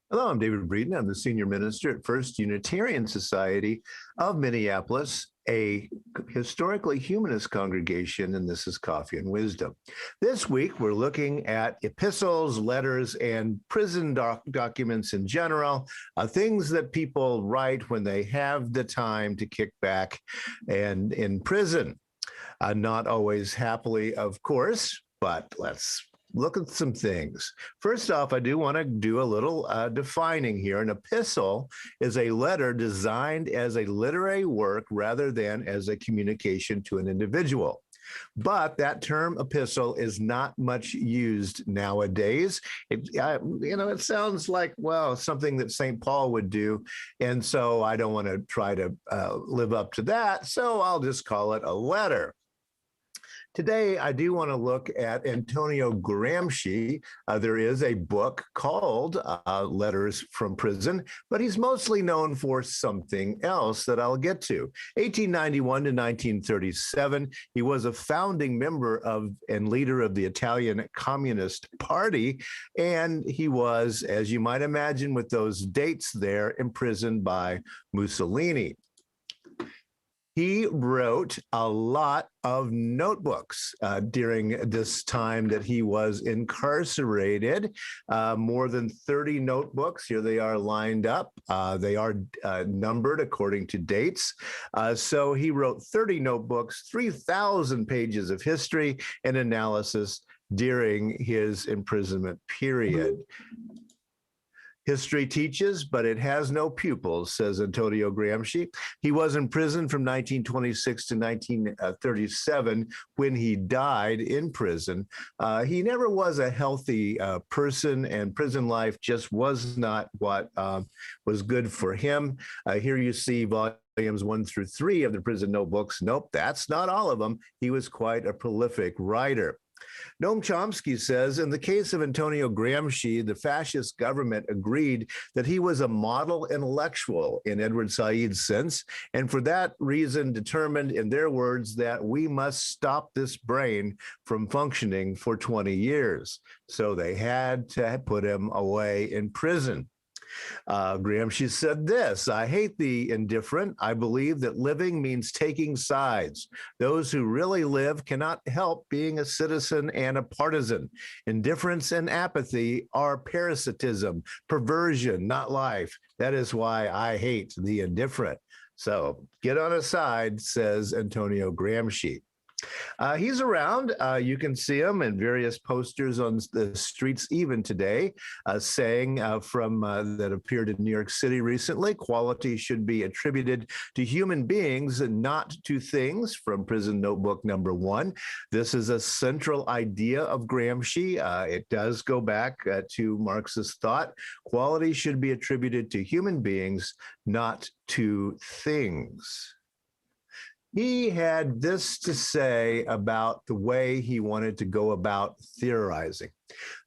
Hello, I'm David Breeden. I'm the senior minister at First Unitarian Society of Minneapolis, a historically humanist congregation, and this is Coffee and Wisdom. This week, we're looking at epistles, letters, and prison documents in general, things that people write when they have the time to kick back and in prison. Not always happily, of course, but let's look at some things. First off, I do want to do a little defining here. An epistle is a letter designed as a literary work rather than as a communication to an individual. But that term epistle is not much used nowadays. It sounds like, well, something that St. Paul would do. And so I don't want to try to live up to that. So I'll just call it a letter. Today, I do want to look at Antonio Gramsci. There is a book called Letters from Prison, but he's mostly known for something else that I'll get to. 1891 to 1937, he was a founding member of and leader of the Italian Communist Party, and he was, as you might imagine with those dates there, imprisoned by Mussolini. He wrote a lot of notebooks during this time that he was incarcerated, more than 30 notebooks. Here they are lined up. They are numbered according to dates. So he wrote 30 notebooks, 3,000 pages of history and analysis during his imprisonment period. History teaches, but it has no pupils, says Antonio Gramsci. He was in prison from 1926 to 1937 when he died in prison. He never was a healthy person, and prison life just was not what was good for him. Here you see volumes 1 through 3 of the prison notebooks. Nope, that's not all of them. He was quite a prolific writer. Noam Chomsky says, in the case of Antonio Gramsci, the fascist government agreed that he was a model intellectual in Edward Said's sense, and for that reason determined, in their words, that we must stop this brain from functioning for 20 years. So they had to put him away in prison. Gramsci said this: I hate the indifferent. I believe that living means taking sides. Those who really live cannot help being a citizen and a partisan. Indifference and apathy are parasitism, perversion, not life. That is why I hate the indifferent. So get on a side, says Antonio Gramsci. He's around. You can see him in various posters on the streets even today, saying that appeared in New York City recently, quality should be attributed to human beings and not to things, from Prison Notebook number 1. This is a central idea of Gramsci. It does go back to Marxist thought. Quality should be attributed to human beings, not to things. He had this to say about the way he wanted to go about theorizing.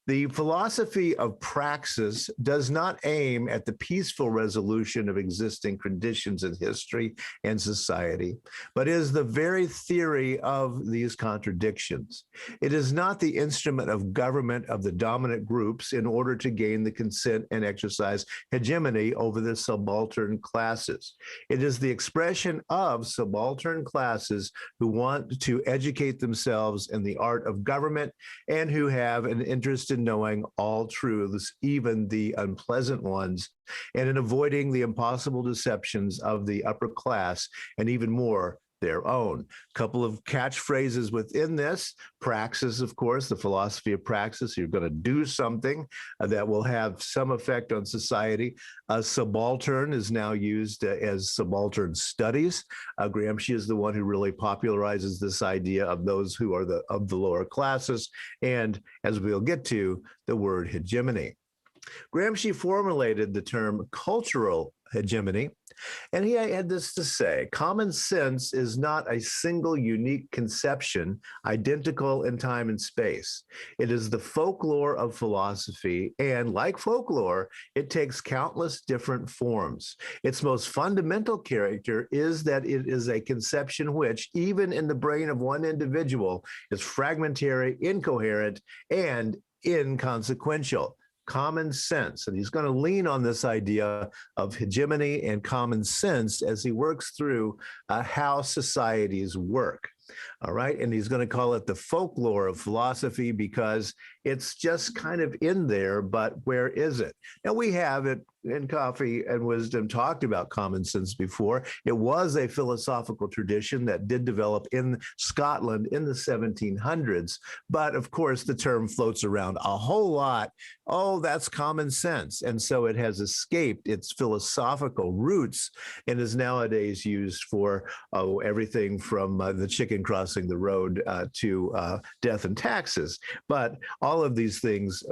The philosophy of praxis does not aim at the peaceful resolution of existing conditions in history and society, but is the very theory of these contradictions. It is not the instrument of government of the dominant groups in order to gain the consent and exercise hegemony over the subaltern classes. It is the expression of subaltern classes who want to educate themselves in the art of government and who have an interest in knowing all truths, even the unpleasant ones, and in avoiding the impossible deceptions of the upper class, and even more, their own. Couple of catchphrases within this. Praxis, of course, the philosophy of praxis. You're going to do something that will have some effect on society. Subaltern is now used as subaltern studies. Gramsci is the one who really popularizes this idea of those who are of the lower classes, and as we'll get to, the word hegemony. Gramsci formulated the term cultural hegemony, and he had this to say: common sense is not a single unique conception identical in time and space. It is the folklore of philosophy, and like folklore, it takes countless different forms. Its most fundamental character is that it is a conception which, even in the brain of one individual, is fragmentary, incoherent, and inconsequential. common sense. And he's going to lean on this idea of hegemony and common sense as he works through how societies work. All right. And he's going to call it the folklore of philosophy because it's just kind of in there, but where is it? Now, we have it in Coffee and Wisdom talked about common sense before. It was a philosophical tradition that did develop in Scotland in the 1700s. But of course, the term floats around a whole lot. Oh, that's common sense. And so it has escaped its philosophical roots and is nowadays used for everything from the chicken crossing the road to death and taxes. But all of these things,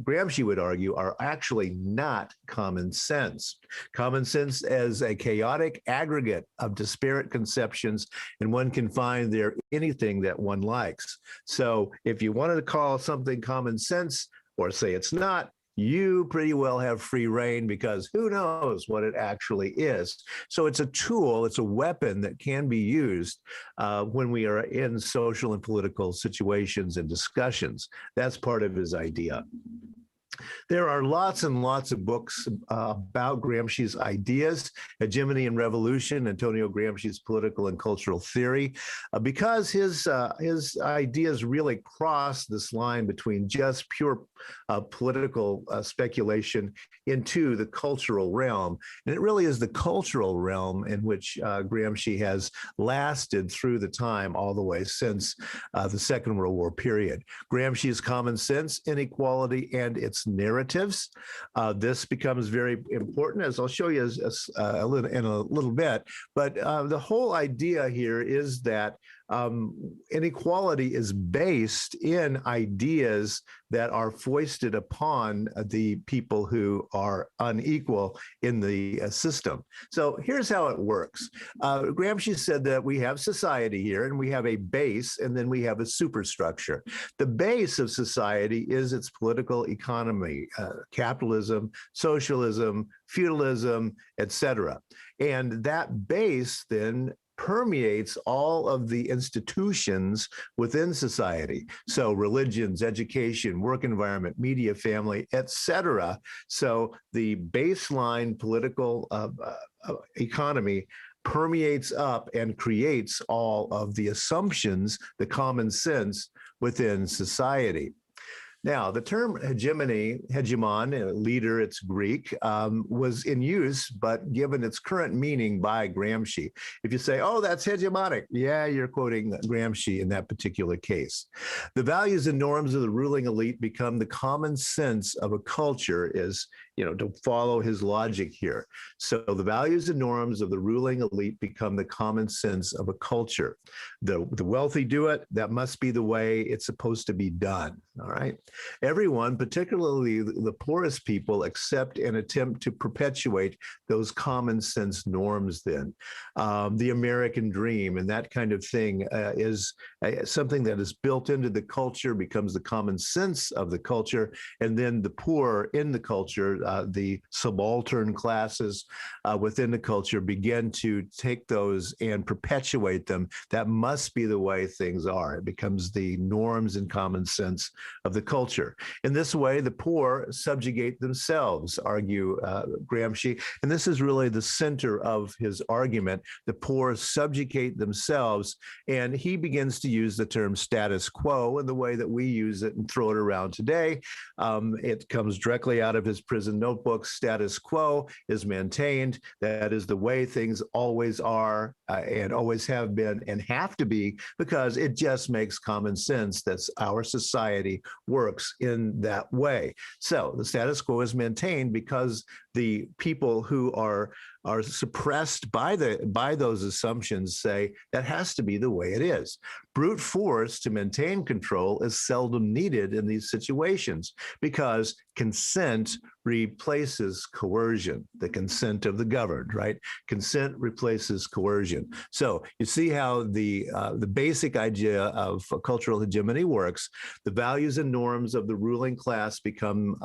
Gramsci would argue, are actually not common sense. Common sense as a chaotic aggregate of disparate conceptions, and one can find there anything that one likes. So if you wanted to call something common sense or say it's not, you pretty well have free reign because who knows what it actually is. So it's a tool, it's a weapon that can be used when we are in social and political situations and discussions. That's part of his idea. There are lots and lots of books about Gramsci's ideas, Hegemony and Revolution, Antonio Gramsci's political and cultural theory, because his ideas really cross this line between just pure political speculation into the cultural realm. And it really is the cultural realm in which Gramsci has lasted through the time all the way since the Second World War period. Gramsci's common sense, inequality, and its narratives. This becomes very important, as I'll show you in a little bit. But the whole idea here is that inequality is based in ideas that are foisted upon the people who are unequal in the system. So here's how it works. Gramsci said that we have society here, and we have a base, and then we have a superstructure. The base of society is its political economy, capitalism, socialism, feudalism, etc. And that base then permeates all of the institutions within society. So religions, education, work environment, media, family, etc. So the baseline political economy permeates up and creates all of the assumptions, the common sense within society. Now, the term hegemony, hegemon, leader, it's Greek, was in use, but given its current meaning by Gramsci. If you say, oh, that's hegemonic, yeah, you're quoting Gramsci in that particular case. The values and norms of the ruling elite become the common sense of a culture is, to follow his logic here. So the values and norms of the ruling elite become the common sense of a culture. The wealthy do it. That must be the way it's supposed to be done. All right. Everyone, particularly the poorest people, accept and attempt to perpetuate those common sense norms then. The American dream and that kind of thing is something that is built into the culture, becomes the common sense of the culture, and then the poor in the culture, the subaltern classes within the culture begin to take those and perpetuate them. That must be the way things are. It becomes the norms and common sense of the culture. In this way, the poor subjugate themselves, argue Gramsci. And this is really the center of his argument. The poor subjugate themselves. And he begins to use the term status quo in the way that we use it and throw it around today. It comes directly out of his prison notebooks. Status quo is maintained. That is the way things always are and always have been and have to be, because it just makes common sense that our society works in that way. So the status quo is maintained because the people who are suppressed by those assumptions say that has to be the way it is. Brute force to maintain control is seldom needed in these situations because consent replaces coercion, the consent of the governed, right? Consent replaces coercion. So you see how the basic idea of cultural hegemony works. The values and norms of the ruling class become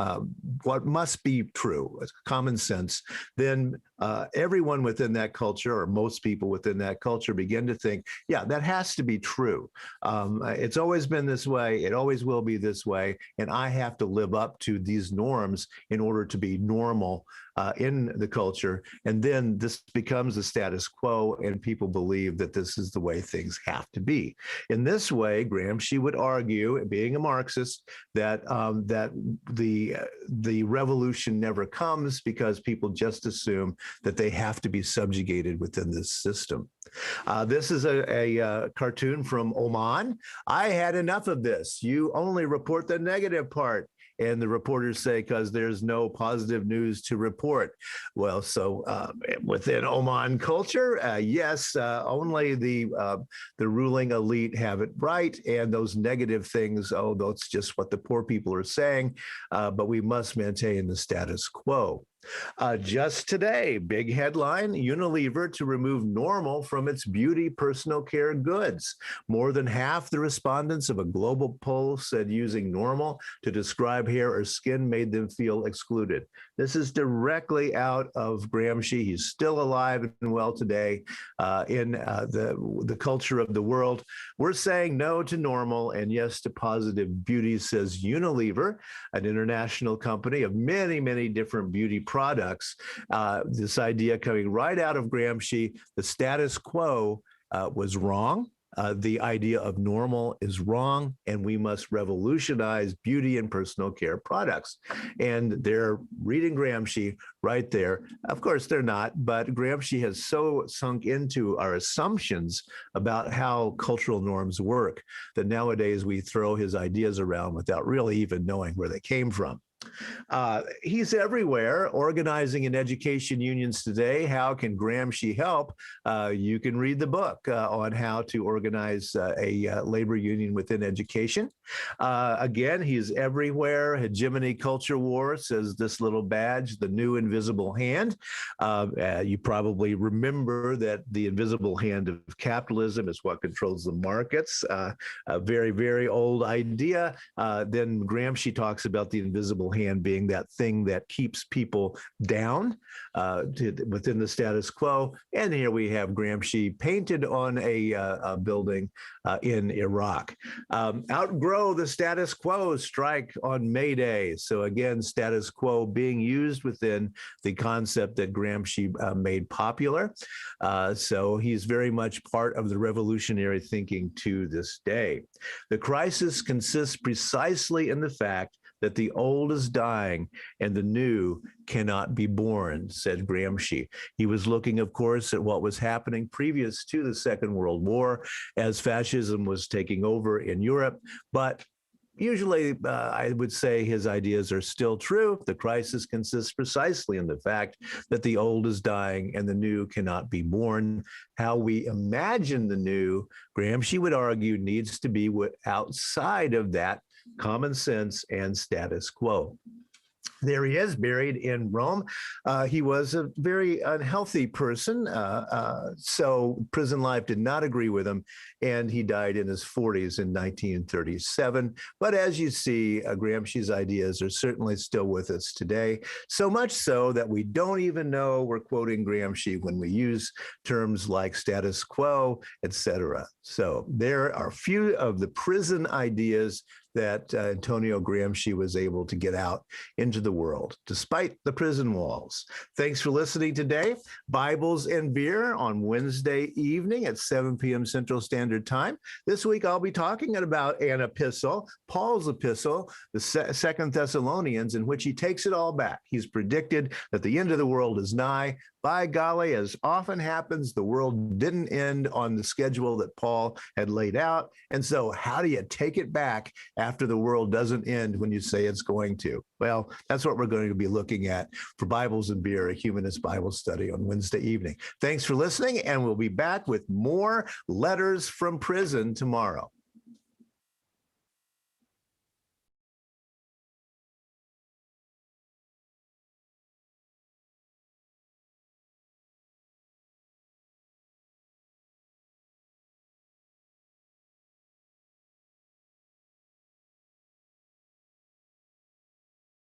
what must be true, common sense. Then everyone within that culture, or most people within that culture, begin to think, yeah, that has to be true. It's always been this way. It always will be this way. And I have to live up to these norms in order to be normal in the culture. And then this becomes the status quo, and people believe that this is the way things have to be. In this way, Gramsci would argue, being a Marxist, that the revolution never comes because people just assume that they have to be subjugated within this system. This is a cartoon from Oman. I had enough of this. You only report the negative part. And the reporters say, because there's no positive news to report. Well, so within Oman culture, yes, only the ruling elite have it right. And those negative things, oh, that's just what the poor people are saying. But we must maintain the status quo. Just today, big headline, Unilever to remove normal from its beauty personal care goods. More than half the respondents of a global poll said using normal to describe hair or skin made them feel excluded. This is directly out of Gramsci. He's still alive and well today in the culture of the world. We're saying no to normal and yes to positive beauty, says Unilever, an international company of many, many different beauty products. This idea coming right out of Gramsci, the status quo was wrong. The idea of normal is wrong, and we must revolutionize beauty and personal care products. And they're reading Gramsci right there. Of course, they're not, but Gramsci has so sunk into our assumptions about how cultural norms work that nowadays we throw his ideas around without really even knowing where they came from. He's everywhere, organizing in education unions today. How can Gramsci help? You can read the book on how to organize a labor union within education. Again, he's everywhere. Hegemony culture war, says this little badge, the new invisible hand. You probably remember that the invisible hand of capitalism is what controls the markets. A very, very old idea. Then Gramsci talks about the invisible hand being that thing that keeps people down within the status quo. And here we have Gramsci painted on a building in Iraq. Outgrow the status quo, strike on May Day. So again, status quo being used within the concept that Gramsci made popular. So he's very much part of the revolutionary thinking to this day. The crisis consists precisely in the fact that the old is dying and the new cannot be born, said Gramsci. He was looking, of course, at what was happening previous to the Second World War as fascism was taking over in Europe. But usually, I would say his ideas are still true. The crisis consists precisely in the fact that the old is dying and the new cannot be born. How we imagine the new, Gramsci would argue, needs to be outside of that common sense and status quo. There he is, buried in Rome. He was a very unhealthy person, so prison life did not agree with him, and he died in his 40s in 1937. But as you see, Gramsci's ideas are certainly still with us today, so much so that we don't even know we're quoting Gramsci when we use terms like status quo, etc. So there are a few of the prison ideas that Antonio Gramsci was able to get out into the world, despite the prison walls. Thanks for listening today. Bibles and Beer on Wednesday evening at 7 p.m. Central Standard Time. This week, I'll be talking about an epistle, Paul's epistle, the Second Thessalonians, in which he takes it all back. He's predicted that the end of the world is nigh. By golly, as often happens, the world didn't end on the schedule that Paul had laid out. And so how do you take it back after the world doesn't end when you say it's going to? Well, that's what we're going to be looking at for Bibles and Beer, a humanist Bible study on Wednesday evening. Thanks for listening, and we'll be back with more letters from prison tomorrow.